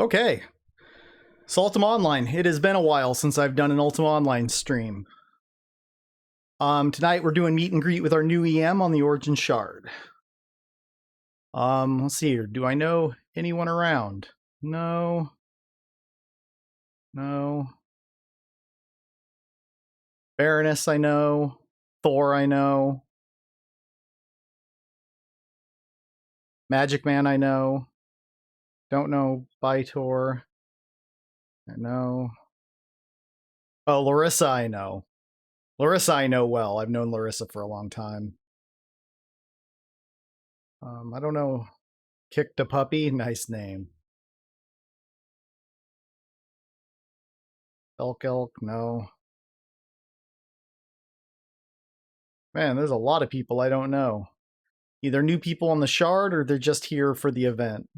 Okay, so Ultima Online. It has been a while since I've done an Ultima Online stream. Tonight we're doing meet and greet with our new EM on the Origin Shard. Let's see here. Do I know anyone around? No. No. Baroness, I know. Thor, I know. Magic Man, I know. Don't know Bytor. I know. Oh, Larissa, I know. Larissa, I know well. I've known Larissa for a long time. I don't know. Kicked a Puppy? Nice name. Elk, no. Man, there's a lot of people I don't know. Either new people on the Shard or they're just here for the event.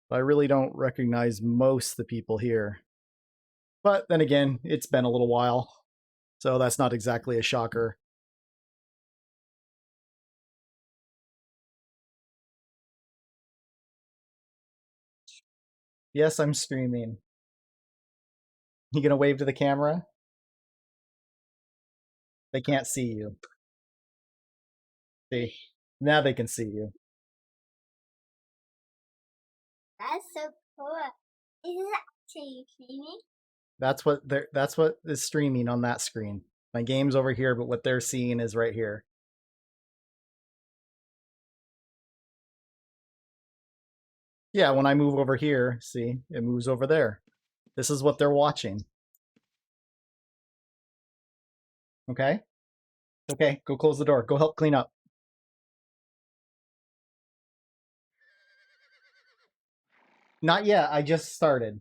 But I really don't recognize most of the people here. But then again, it's been a little while, so that's not exactly a shocker. Yes, I'm streaming. You gonna wave to the camera? They can't see you. See? Now they can see you. That's so cool. Is it actually streaming? That's what is streaming on that screen. My game's over here, but what they're seeing is right here. Yeah, when I move over here, see, it moves over there. This is what they're watching. Okay? Okay, go close the door. Go help clean up. Not yet, I just started.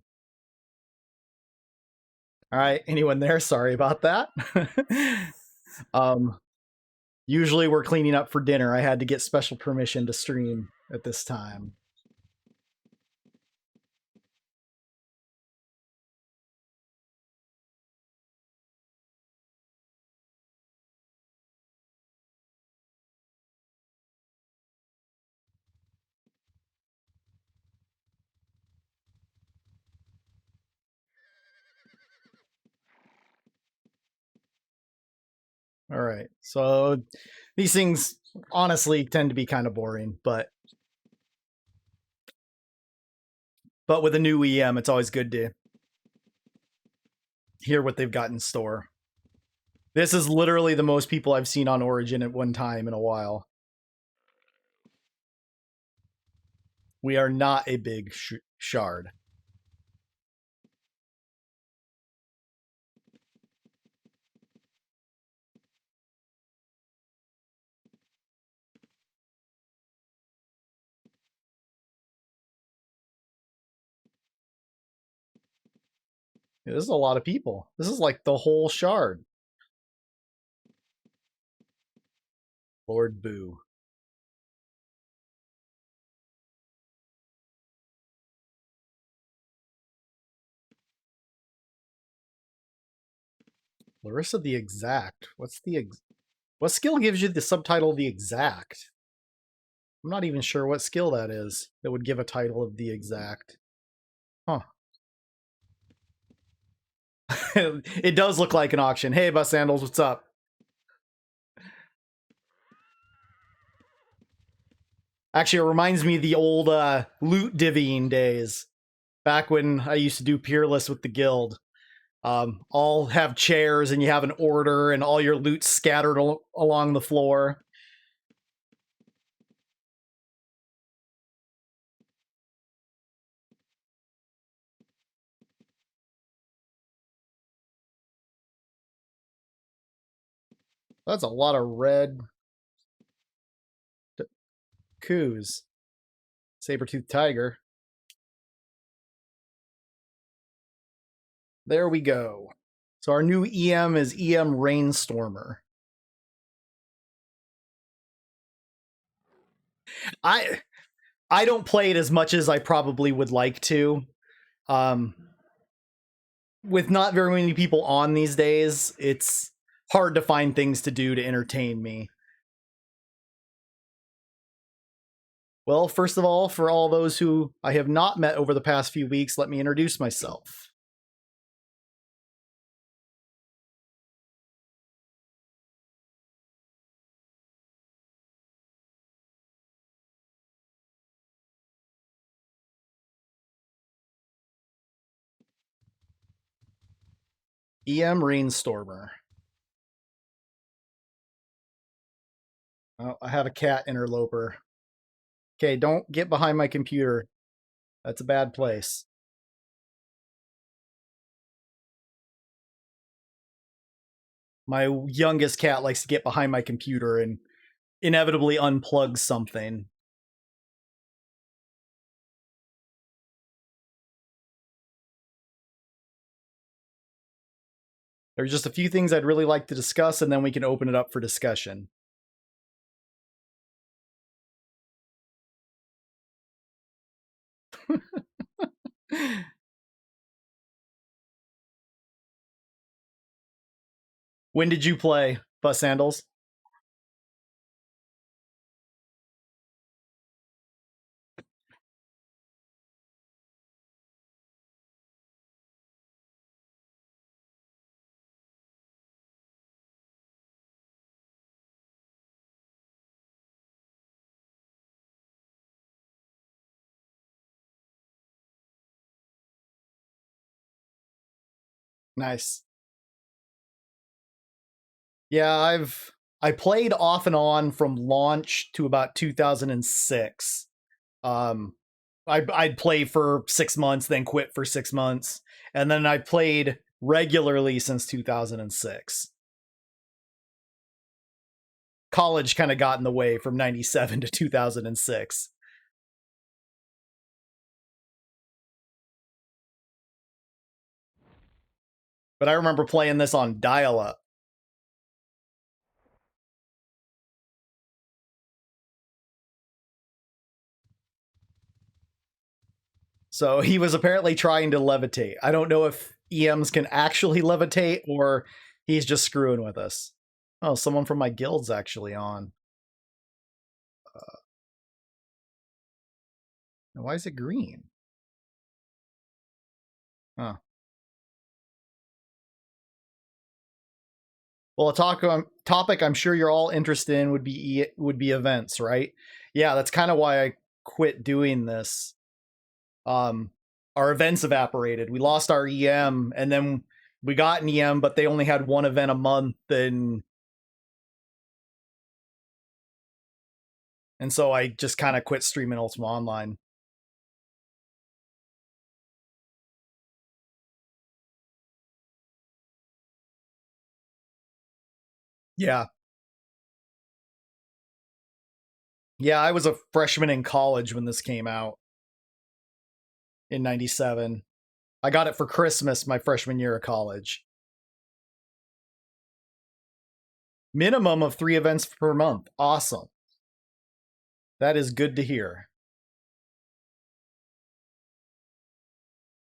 All right, anyone there? Sorry about that. Usually we're cleaning up for dinner. I had to get special permission to stream at this time. All right, so these things honestly tend to be kind of boring, but with a new EM, it's always good to hear what they've got in store. This is literally the most people I've seen on Origin at one time in a while. We are not a big shard. Yeah, this is a lot of people. This is like the whole shard. Lord Boo. Larissa the Exact. What skill gives you the subtitle The Exact? I'm not even sure what skill that is that would give a title of The Exact. Huh. It does look like an auction. Hey, Bus Sandals, what's up? Actually, it reminds me of the old loot divvying days. Back when I used to do Peerless with the guild. All have chairs and you have an order and all your loot scattered along the floor. That's a lot of red coos. Saber-toothed tiger. There we go. So our new EM is EM Rainstormer. I don't play it as much as I probably would like to. With not very many people on these days, it's hard to find things to do to entertain me. Well, first of all, for all those who I have not met over the past few weeks, let me introduce myself. Rainstormer. Oh, I have a cat interloper. Okay, don't get behind my computer. That's a bad place. My youngest cat likes to get behind my computer and inevitably unplug something. There's just a few things I'd really like to discuss, and then we can open it up for discussion. When did you play Bus Sandals? Nice. Yeah, I played off and on from launch to about 2006. Um, I'd play for 6 months, then quit for 6 months, and then I played regularly since 2006. College kind of got in the way from 97 to 2006. But I remember playing this on dial up. So he was apparently trying to levitate. I don't know if EMs can actually levitate or he's just screwing with us. Oh, someone from my guild's actually on. Why is it green? Huh. Well, a topic I'm sure you're all interested in would be events, right? Yeah, that's kind of why I quit doing this. Our events evaporated. We lost our EM, and then we got an EM, but they only had one event a month, and so I just kind of quit streaming Ultima Online. Yeah, yeah. I was a freshman in college when this came out in '97. I got it for Christmas my freshman year of college. Minimum of 3 events per month. Awesome. That is good to hear.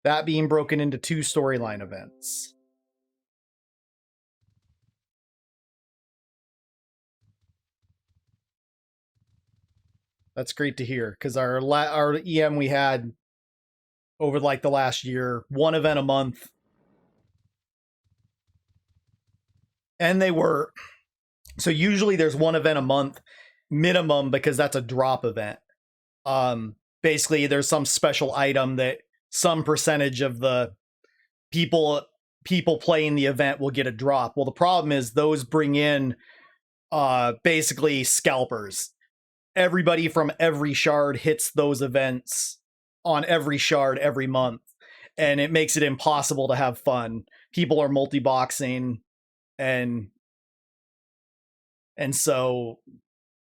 That being broken into 2 storyline events. That's great to hear because our EM we had over like the last year, 1 event a month, and they were so usually there's 1 event a month minimum because that's a drop event. Basically, there's some special item that some percentage of the people playing the event will get a drop. Well, the problem is those bring in basically scalpers. Everybody from every shard hits those events on every shard every month, and it makes it impossible to have fun. People are multi-boxing, and so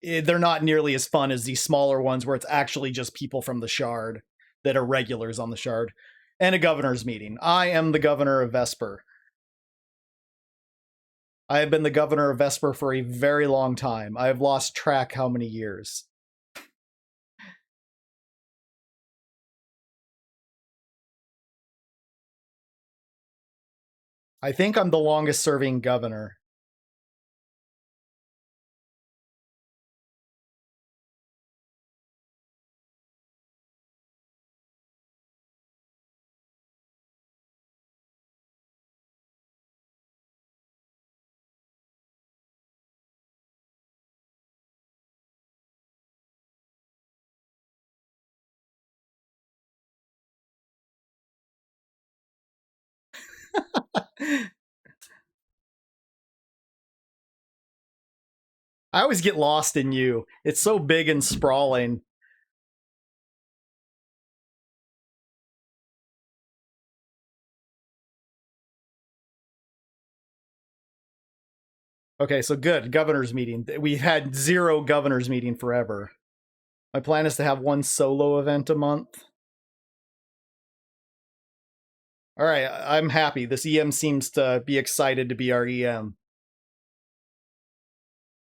they're not nearly as fun as these smaller ones where it's actually just people from the shard that are regulars on the shard. And a governor's meeting. I am the governor of Vesper. I have been the governor of Vesper for a very long time. I have lost track how many years. I think I'm the longest serving governor. I always get lost in you. It's so big and sprawling. Okay, so good. Governor's meeting. We've had 0 governor's meeting forever. My plan is to have 1 solo event a month. All right, I'm happy. This EM seems to be excited to be our EM.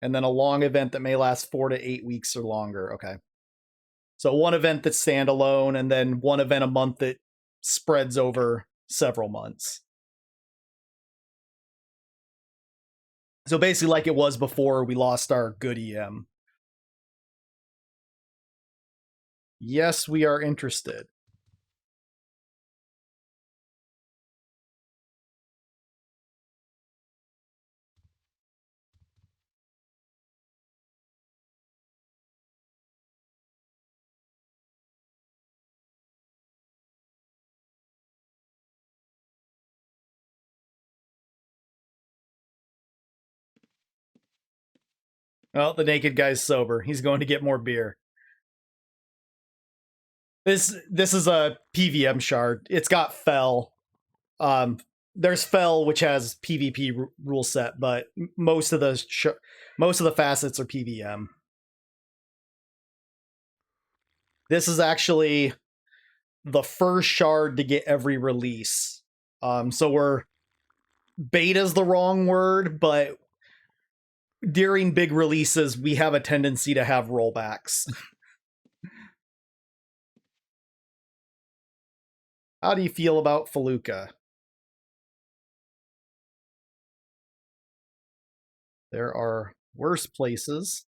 And then a long event that may last 4 to 8 weeks or longer. Okay. So 1 event that's standalone, and then 1 event a month that spreads over several months. So basically, like it was before we lost our good EM. Yes, we are interested. Well, the naked guy's sober. He's going to get more beer. This is a PVM shard. It's got Fell. There's Fell, which has PvP rule set, but most of the facets are PVM. This is actually the first shard to get every release. So we're beta's the wrong word, but during big releases, we have a tendency to have rollbacks. How do you feel about Feluca? There are worse places.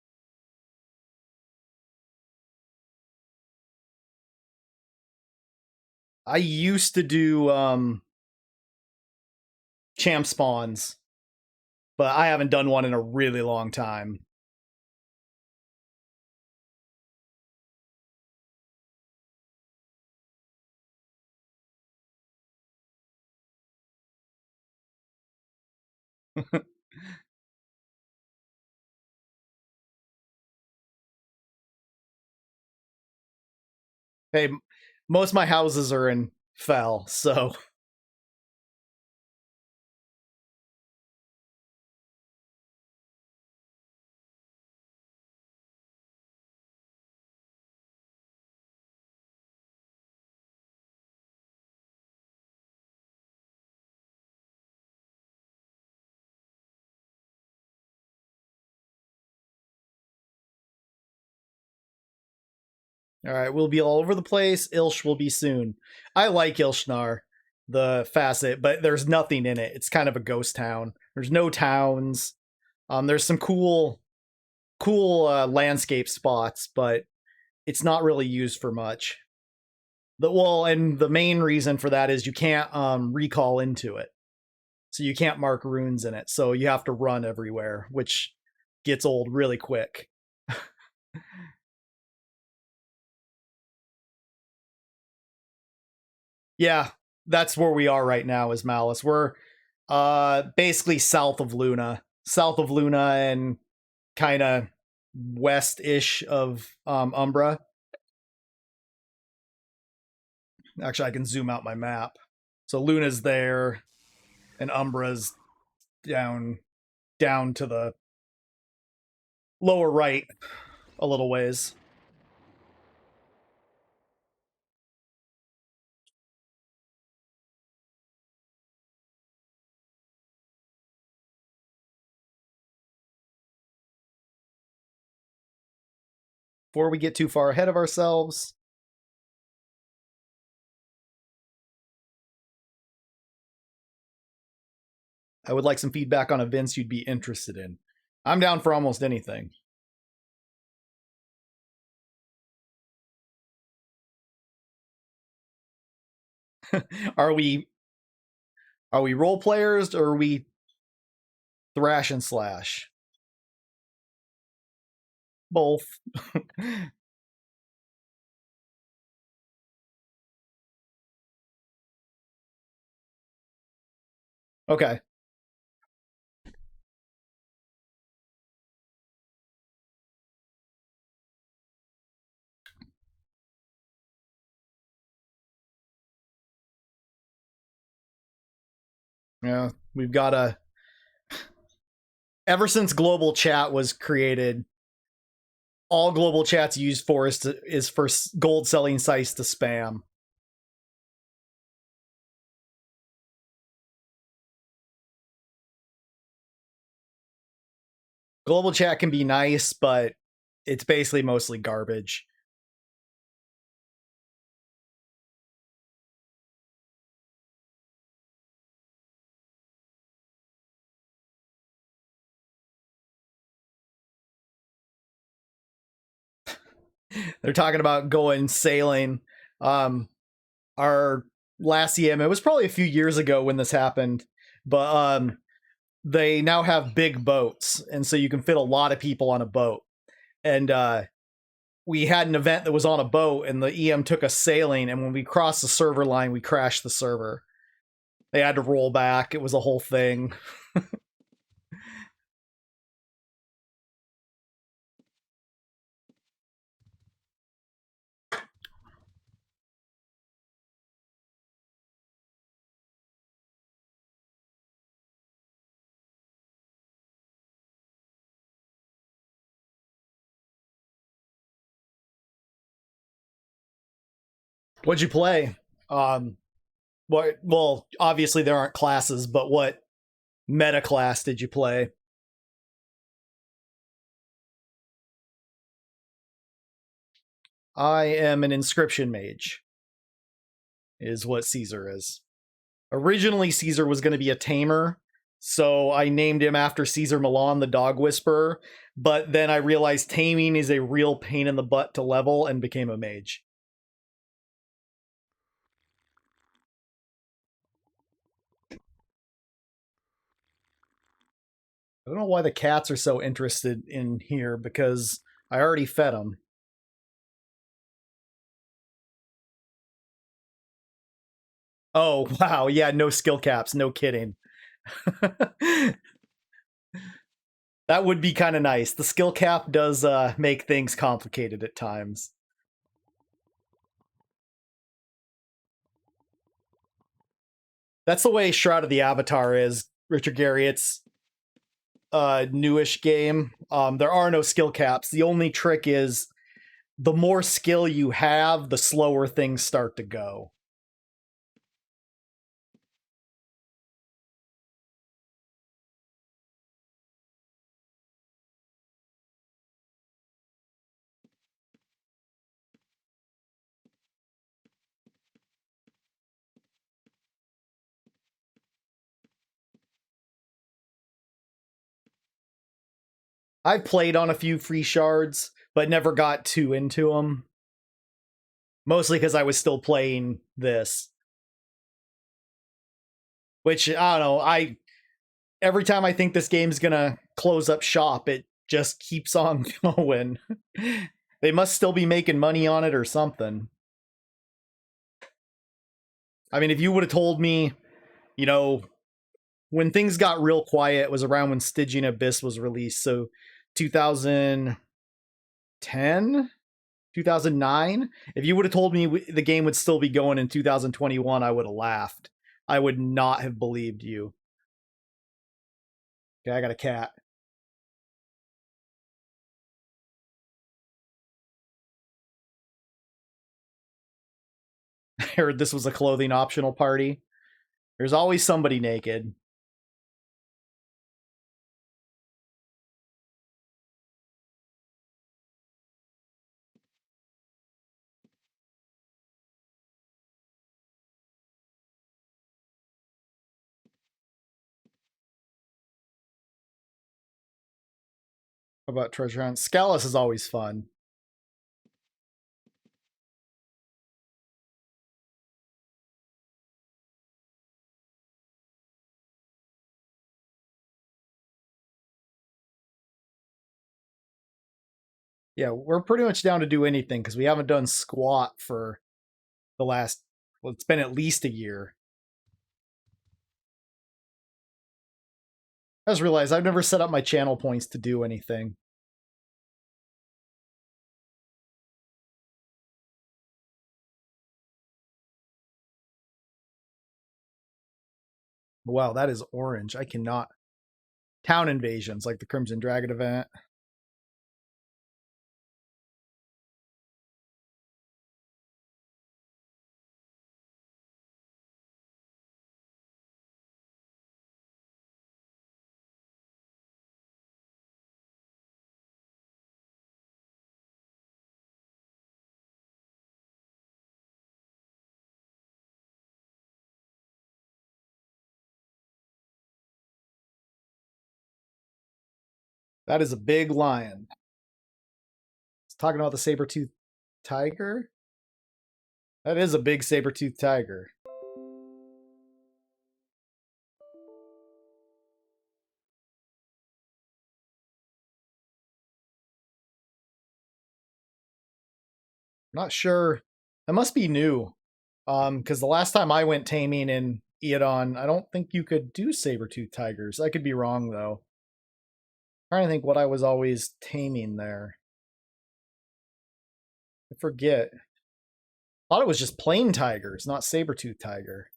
I used to do champ spawns, but I haven't done one in a really long time. Hey, most of my houses are in Fell, so all right, we'll be all over the place. Ilsh will be soon. I like Ilshnar, the facet, but there's nothing in it. It's kind of a ghost town. There's no towns. There's some cool landscape spots, but it's not really used for much. And the main reason for that is you can't recall into it, so you can't mark runes in it. So you have to run everywhere, which gets old really quick. Yeah, that's where we are right now. Is Malice? We're basically south of Luna, and kind of west-ish of Umbra. Actually, I can zoom out my map. So Luna's there, and Umbra's down to the lower right a little ways. Before we get too far ahead of ourselves, I would like some feedback on events you'd be interested in. I'm down for almost anything. are we role players, or are we thrash and slash? Both. Okay. Yeah, we've got a. Ever since global chat was created, all global chat's used for is for gold selling sites to spam. Global chat can be nice, but it's basically mostly garbage. They're talking about going sailing. Our last EM, it was probably a few years ago when this happened, but they now have big boats, and so you can fit a lot of people on a boat. And we had an event that was on a boat, and the EM took us sailing, and when we crossed the server line, we crashed the server. They had to roll back. It was a whole thing. What'd you play? What? Well, obviously there aren't classes, but what meta class did you play? I am an inscription mage, is what Caesar is. Originally, Caesar was going to be a tamer, so I named him after Caesar Milan, the dog whisperer. But then I realized taming is a real pain in the butt to level and became a mage. I don't know why the cats are so interested in here because I already fed them. Oh, wow. Yeah, no skill caps. No kidding. That would be kind of nice. The skill cap does make things complicated at times. That's the way Shroud of the Avatar is, Richard Gary. It's a newish game. There are no skill caps. The only trick is the more skill you have, the slower things start to go. I've played on a few free shards, but never got too into them. Mostly because I was still playing this. Which, I don't know, every time I think this game's gonna close up shop, it just keeps on going. They must still be making money on it or something. I mean, if you would have told me, you know, when things got real quiet was around when Stygian Abyss was released, so 2010, 2009. If you would have told me the game would still be going in 2021, I would have laughed. I would not have believed you. Okay, I got a cat. I heard this was a clothing optional party. There's always somebody naked. How about treasure hunt? Scalus is always fun. Yeah, we're pretty much down to do anything because we haven't done squat for the last, well, it's been at least a year. I just realized I've never set up my channel points to do anything. Wow, that is orange. I cannot. Town invasions, like the Crimson Dragon event. That is a big lion. It's talking about the saber-toothed tiger. That is a big saber-toothed tiger. Not sure. That must be new. Because the last time I went taming in Eodon, I don't think you could do saber-toothed tigers. I could be wrong though. I'm trying to think what I was always taming there. I forget. I thought it was just plain tigers, not saber-toothed tiger.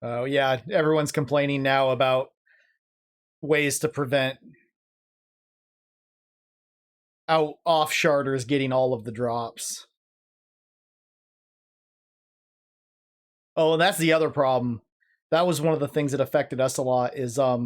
Oh yeah, everyone's complaining now about ways to prevent off sharders getting all of the drops. Oh, and that's the other problem. That was one of the things that affected us a lot is our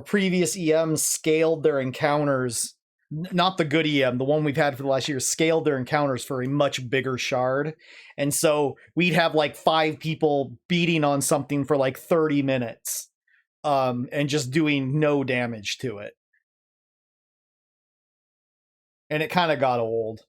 previous EMs scaled their encounters, not the good EM, the one we've had for the last year, scaled their encounters for a much bigger shard. And so we'd have like 5 people beating on something for like 30 minutes and just doing no damage to it. And it kind of got old.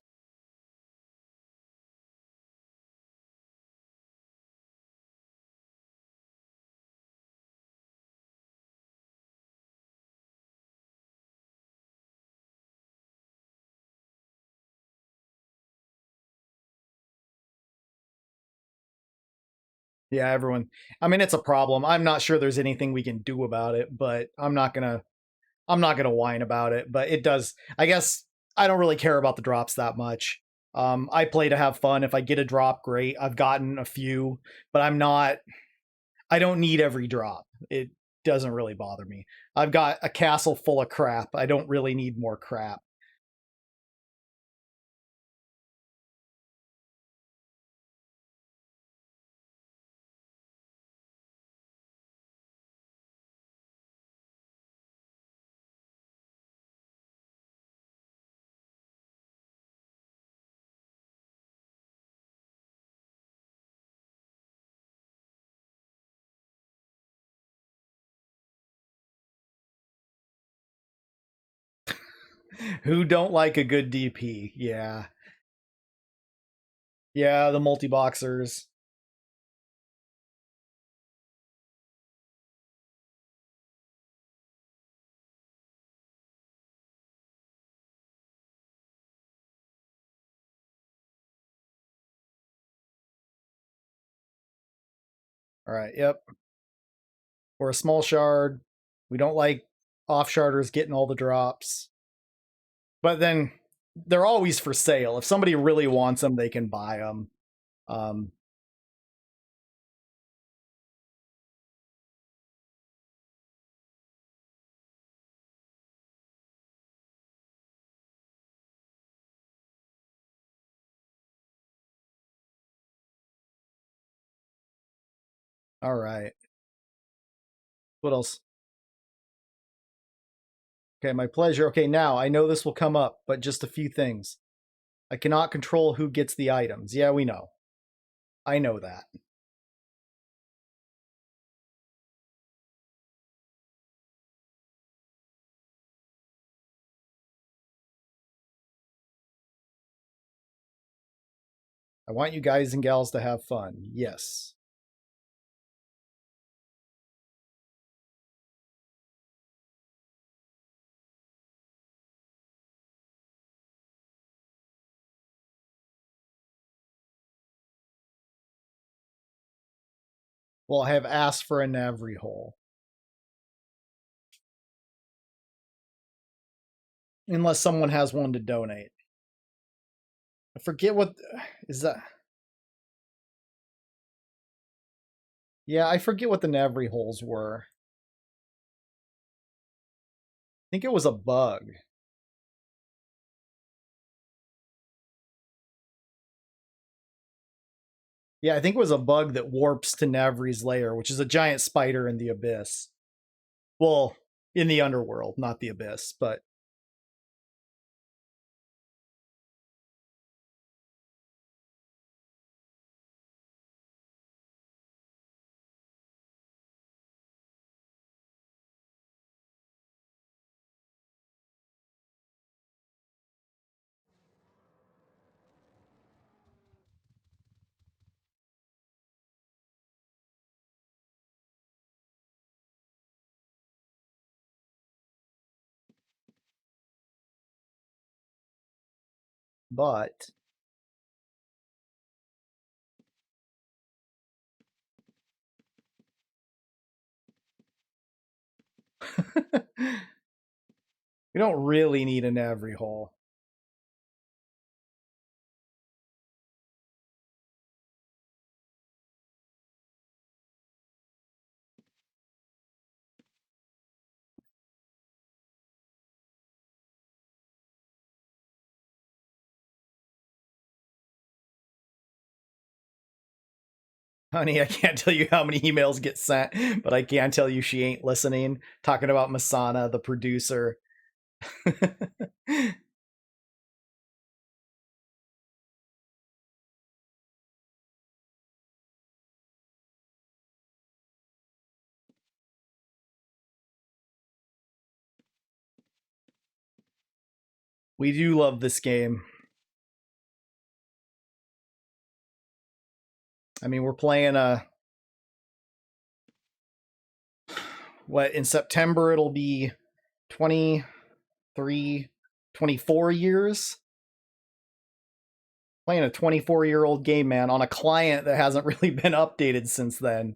Yeah, everyone. I mean, it's a problem. I'm not sure there's anything we can do about it, but I'm not gonna whine about it. But it does. I guess I don't really care about the drops that much. I play to have fun. If I get a drop, great. I've gotten a few, but I'm not. I don't need every drop. It doesn't really bother me. I've got a castle full of crap. I don't really need more crap. Who don't like a good DP? Yeah. Yeah, the multi boxers. All right. Yep. We're a small shard. We don't like off sharders getting all the drops. But then they're always for sale. If somebody really wants them, they can buy them. Um, all right. What else? Okay, my pleasure. Okay, now I know this will come up, but just a few things. I cannot control who gets the items. Yeah, we know. I know that. I want you guys and gals to have fun. Yes. Well, I have asked for a Navri hole. Unless someone has one to donate. I forget what is that. Yeah, I forget what the Navri holes were. I think it was a bug. Yeah, I think it was a bug that warps to Navri's lair, which is a giant spider in the abyss. Well, in the underworld, not the abyss, but but we don't really need a Navri hole. Honey, I can't tell you how many emails get sent, but I can tell you she ain't listening. Talking about Masana, the producer. We do love this game. I mean, we're playing what, in September it'll be 23, 24 years. Playing a 24-year-old game, man, on a client that hasn't really been updated since then.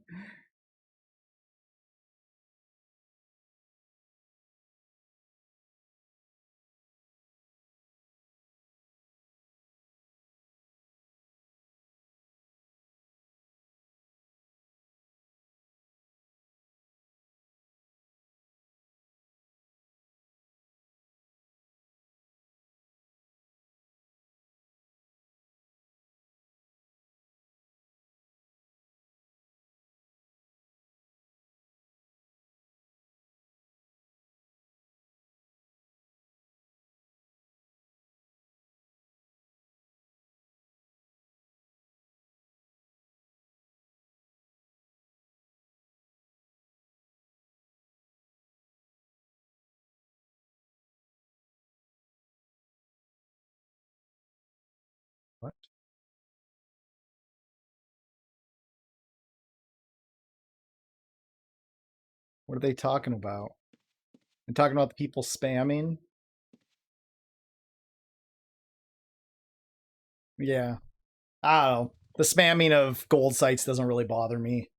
What? What are they talking about? They're talking about the people spamming? Yeah. I don't know. The spamming of gold sites doesn't really bother me.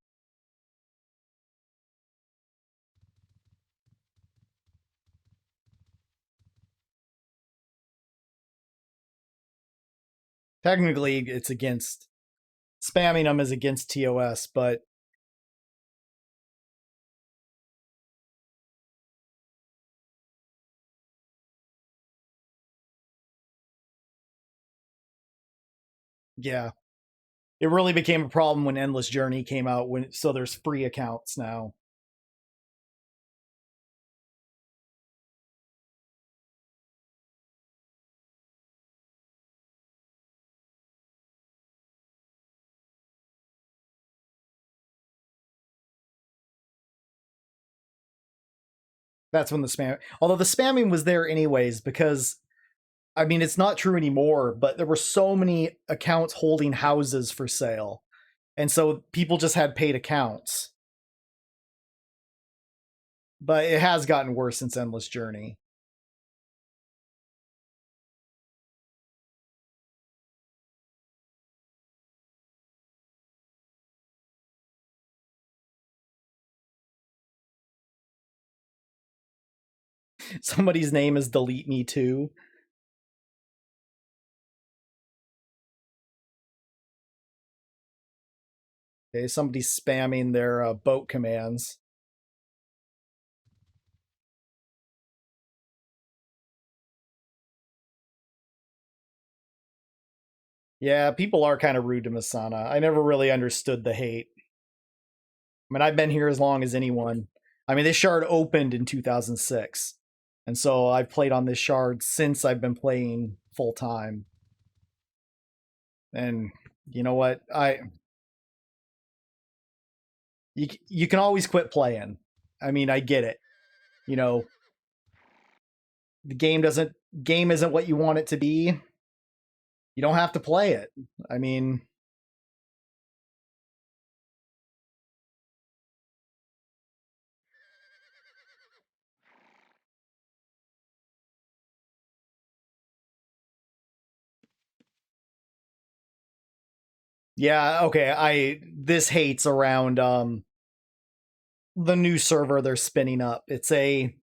Technically, it's against spamming them is against TOS, but yeah, it really became a problem when Endless Journey came out. When so there's free accounts now. That's when the spam. Although the spamming was there anyways, because I mean, it's not true anymore, but there were so many accounts holding houses for sale. And so people just had paid accounts. But it has gotten worse since Endless Journey. Somebody's name is Delete Me Too. Okay, somebody's spamming their boat commands. Yeah, people are kind of rude to Masana. I never really understood the hate. I mean, I've been here as long as anyone. I mean, this shard opened in 2006. And so I've played on this shard since I've been playing full time. And you know what? You can always quit playing. I mean, I get it. You know, the game isn't what you want it to be. You don't have to play it. I mean, yeah, okay. I this hates around the new server they're spinning up. It's a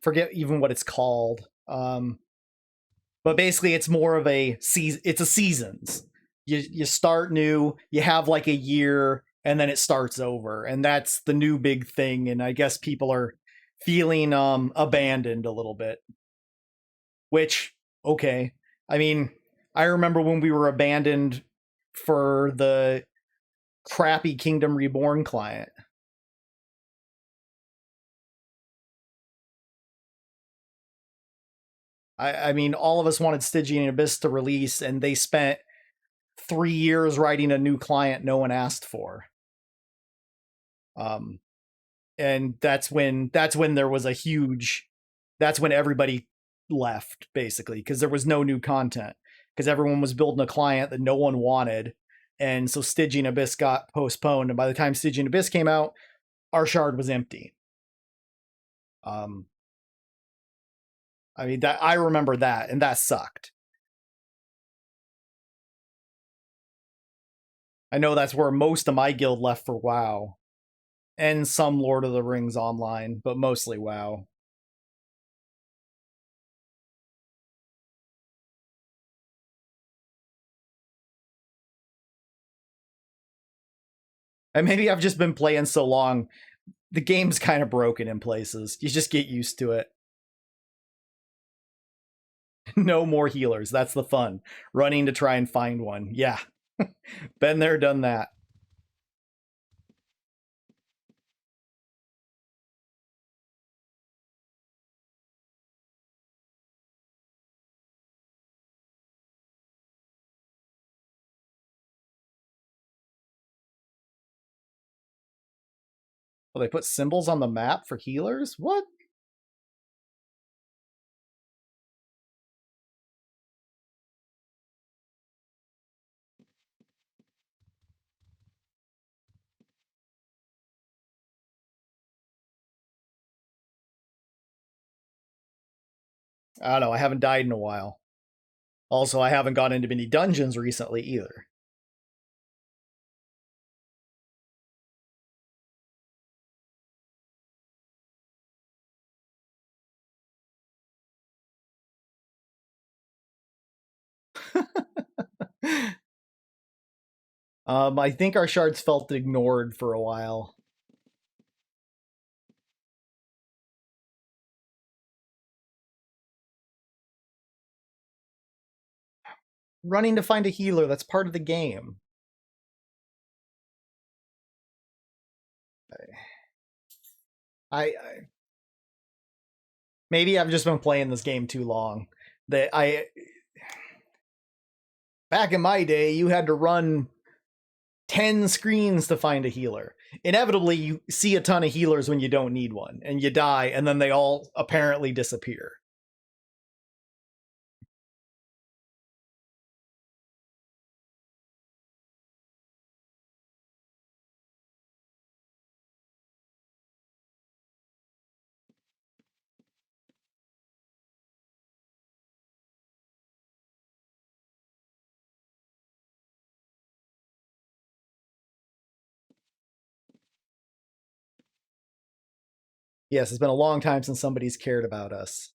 forget even what it's called. But basically it's more of a season. It's a seasons. You start new, you have like a year, and then it starts over, and that's the new big thing. And I guess people are feeling abandoned a little bit. Which okay, I mean, I remember when we were abandoned for the crappy Kingdom Reborn client. I mean, all of us wanted Stygian Abyss to release, and they spent 3 years writing a new client no one asked for. Um, and that's when there was a huge. That's when everybody left basically because there was no new content because everyone was building a client that no one wanted, and so Stygian Abyss got postponed. And by the time Stygian Abyss came out, our shard was empty. Um, I mean that I remember that, and that sucked. I know that's where most of my guild left for WoW, and some Lord of the Rings online, but mostly WoW. And maybe I've just been playing so long, the game's kind of broken in places. You just get used to it. No more healers. That's the fun. Running to try and find one. Yeah. Been there, done that. Well, they put symbols on the map for healers? What? I don't know. I haven't died in a while. Also, I haven't gone into many dungeons recently either. I think our shards felt ignored for a while. Running to find a healer, that's part of the game. I maybe I've just been playing this game too long. That I back in my day, you had to run 10 screens to find a healer. Inevitably, you see a ton of healers when you don't need one, and you die, and then they all apparently disappear. Yes, it's been a long time since somebody's cared about us.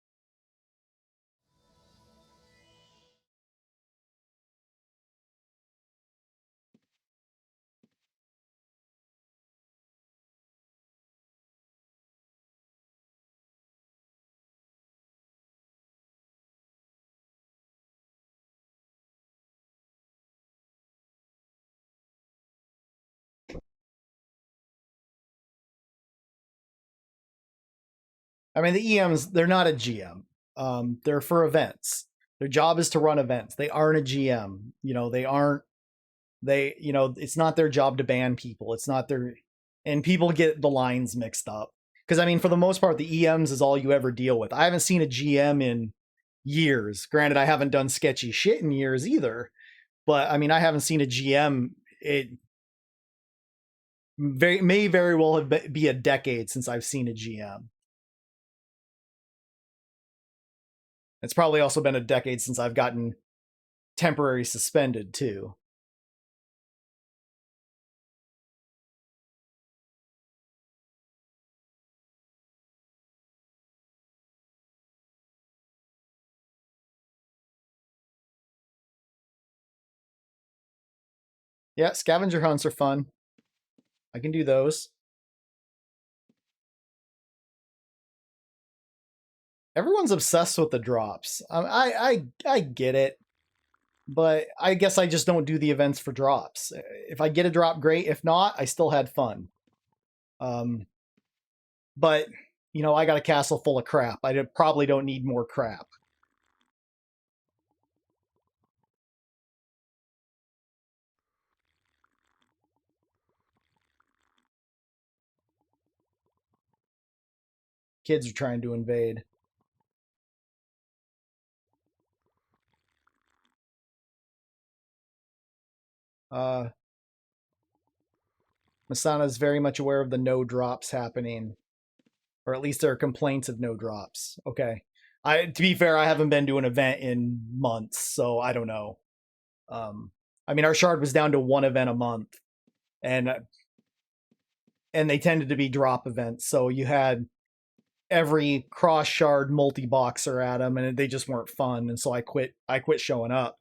I mean, the EMs, they're not a GM. They're for events. Their job is to run events. They aren't a GM. They aren't, it's not their job to ban people. It's not their, and people get the lines mixed up. Because, I mean, for the most part, the EMs is all you ever deal with. I haven't seen a GM in years. Granted, I haven't done sketchy shit in years either. But, I mean, I haven't seen a GM. It may very well be a decade since I've seen a GM. It's probably also been a decade since I've gotten temporary suspended too. Yeah, scavenger hunts are fun. I can do those. Everyone's obsessed with the drops. I get it, but I guess I just don't do the events for drops. If I get a drop, great. If not, I still had fun. Um, but I got a castle full of crap. I probably don't need more crap. Kids are trying to invade. Uh, Masana is very much aware of the no drops happening, or at least there are complaints of no drops. Okay. To be fair, I haven't been to an event in months, so I don't know. Um, I mean, our shard was down to one event a month, and they tended to be drop events. So you had every cross shard multi boxer at them, and they just weren't fun. And so I quit. I quit showing up.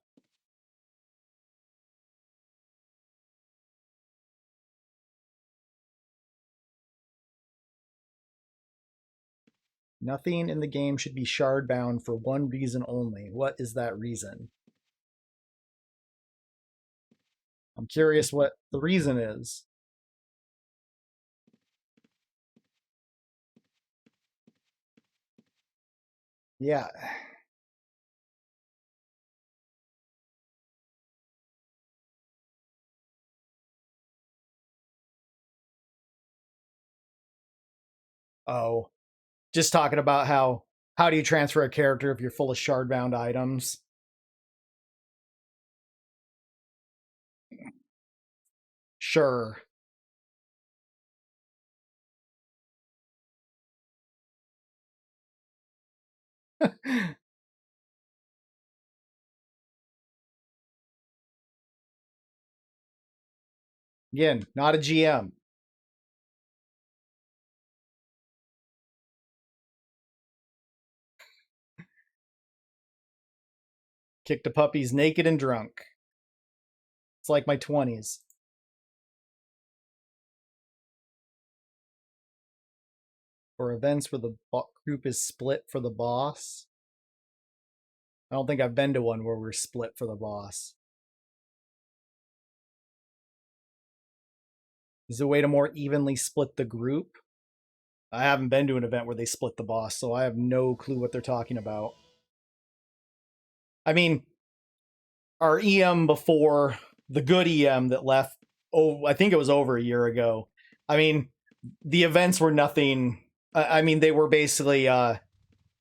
Nothing in the game should be shard bound for one reason only. What is that reason? I'm curious what the reason is. Yeah. Oh, just talking about how do you transfer a character if you're full of shard bound items? Sure. Again, not a GM. Kicked the puppies naked and drunk. It's like my 20s. For events where the group is split for the boss. I don't think I've been to one where we're split for the boss. Is there a way to more evenly split the group? I haven't been to an event where they split the boss, so I have no clue what they're talking about. I mean, our EM before, the good EM that left, I think it was over a year ago. I mean, the events were nothing. I mean, they were basically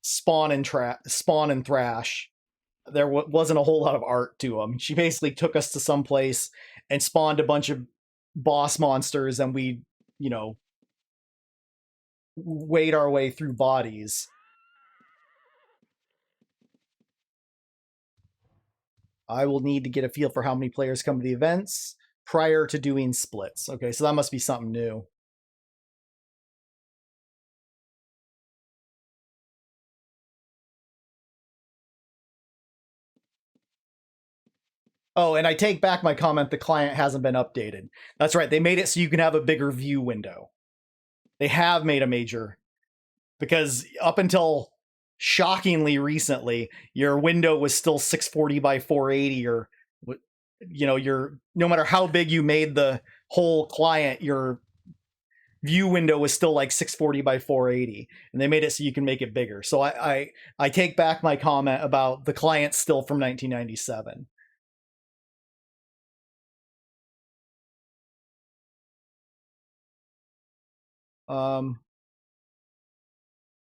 spawn and thrash. There wasn't a whole lot of art to them. She basically took us to some place and spawned a bunch of boss monsters, and we, you know, wade our way through bodies. I will need to get a feel for how many players come to the events prior to doing splits. Okay, so that must be something new. Oh, and I take back my comment, the client hasn't been updated. That's right, they made it so you can have a bigger view window. They have made a major, because up until shockingly recently, your window was still 640 by 480, or your no matter how big you made the whole client, your view window was still like 640 by 480, and they made it so you can make it bigger. So I take back my comment about the client still from 1997. Um,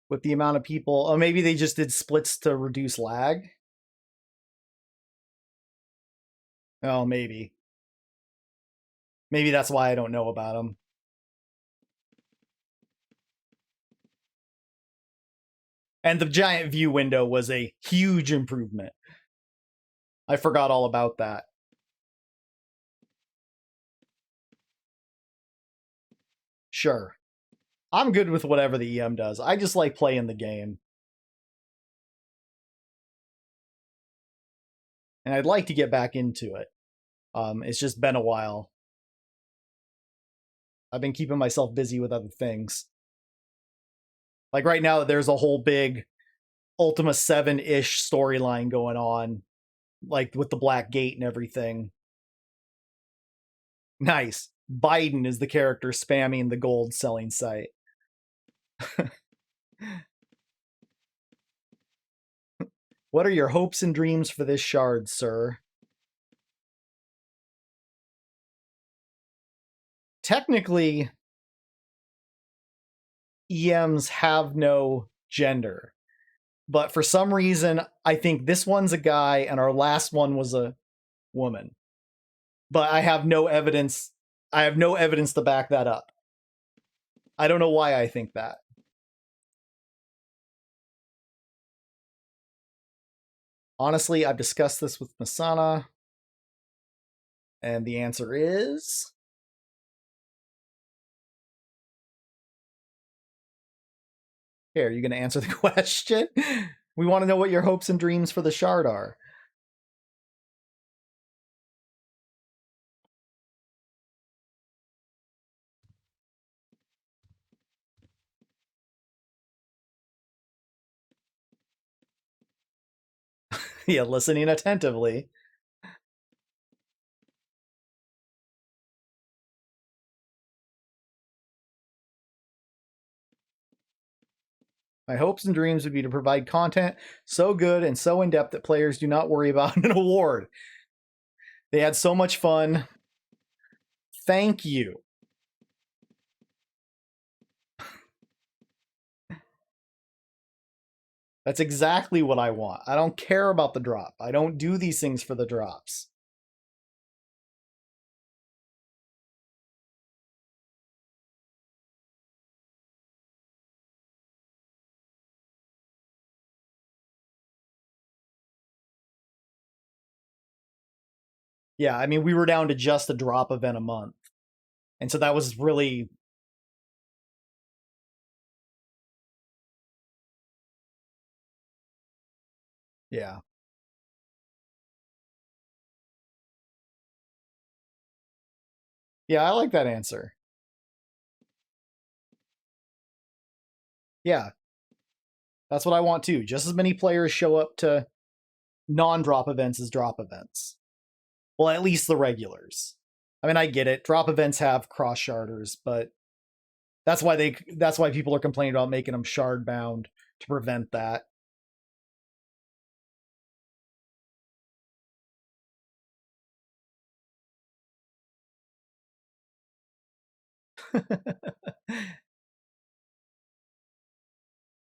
with the amount of people, oh, maybe they just did splits to reduce lag. Oh, maybe that's why I don't know about them. And the giant view window was a huge improvement. I forgot all about that. Sure. I'm good with whatever the EM does. I just like playing the game. And I'd like to get back into it. It's just been a while. I've been keeping myself busy with other things. Like right now, there's a whole big Ultima 7-ish storyline going on, like with the Black Gate and everything. Nice. Biden is the character spamming the gold selling site. What are your hopes and dreams for this shard, sir? Technically, EMs have no gender, but for some reason, I think this one's a guy and our last one was a woman. But I have no evidence. I have no evidence to back that up. I don't know why I think that. Honestly, I've discussed this with Masana, and the answer is. Here, are you going to answer the question? We want to know what your hopes and dreams for the shard are. Yeah, listening attentively. My hopes and dreams would be to provide content so good and so in depth that players do not worry about an award. They had so much fun. Thank you. That's exactly what I want. I don't care about the drop. I don't do these things for the drops. Yeah, I mean, we were down to just a drop event a month. And so that was really. Yeah. Yeah, I like that answer. Yeah, that's what I want too. Just as many players show up to non-drop events as drop events. Well, at least the regulars. I mean, I get it. Drop events have cross sharders, but that's why people are complaining about making them shard bound to prevent that.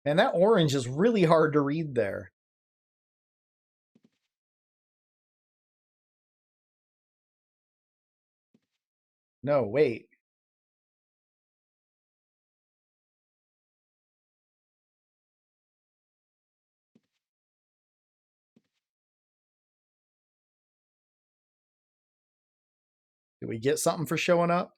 And that orange is really hard to read there. No, wait. Did we get something for showing up?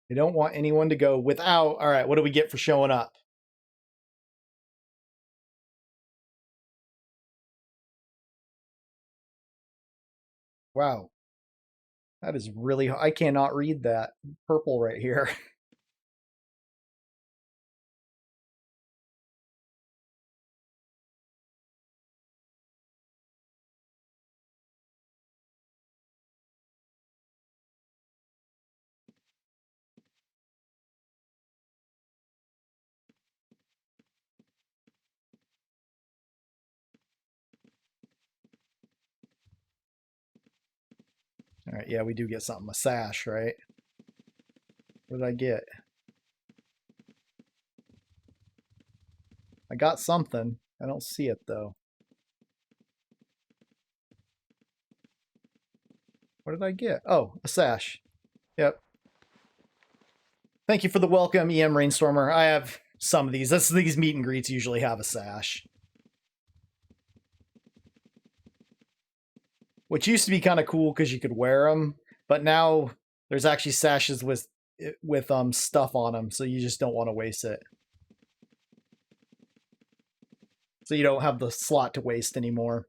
They don't want anyone to go without. All right, what do we get for showing up? Wow. That is really, I cannot read that purple right here. All right, yeah, we do get something. A sash, right? What did I get? I got something. I don't see it, though. What did I get? Oh, a sash. Yep. Thank you for the welcome, EM Rainstormer. I have some of these. These meet and greets usually have a sash. Which used to be kind of cool because you could wear them, but now there's actually sashes with stuff on them, so you just don't want to waste it. So you don't have the slot to waste anymore.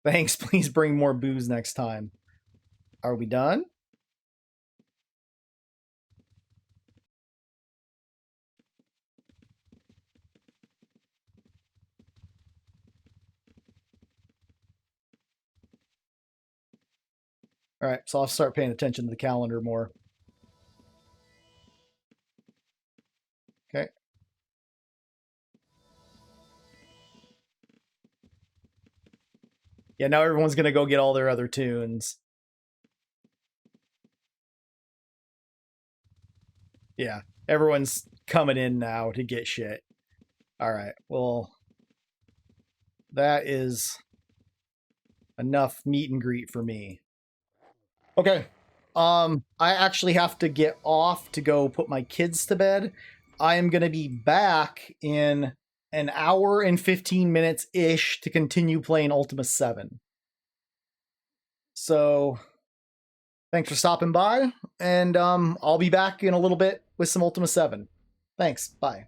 Thanks, please bring more booze next time. Are we done? All right, so I'll start paying attention to the calendar more. Okay. Yeah, now everyone's gonna go get all their other tunes. Yeah, everyone's coming in now to get shit. All right, well, that is enough meet and greet for me. Okay. I actually have to get off to go put my kids to bed. I am going to be back in an hour and 15 minutes ish to continue playing Ultima 7. So, thanks for stopping by, and I'll be back in a little bit with some Ultima 7. Thanks. Bye.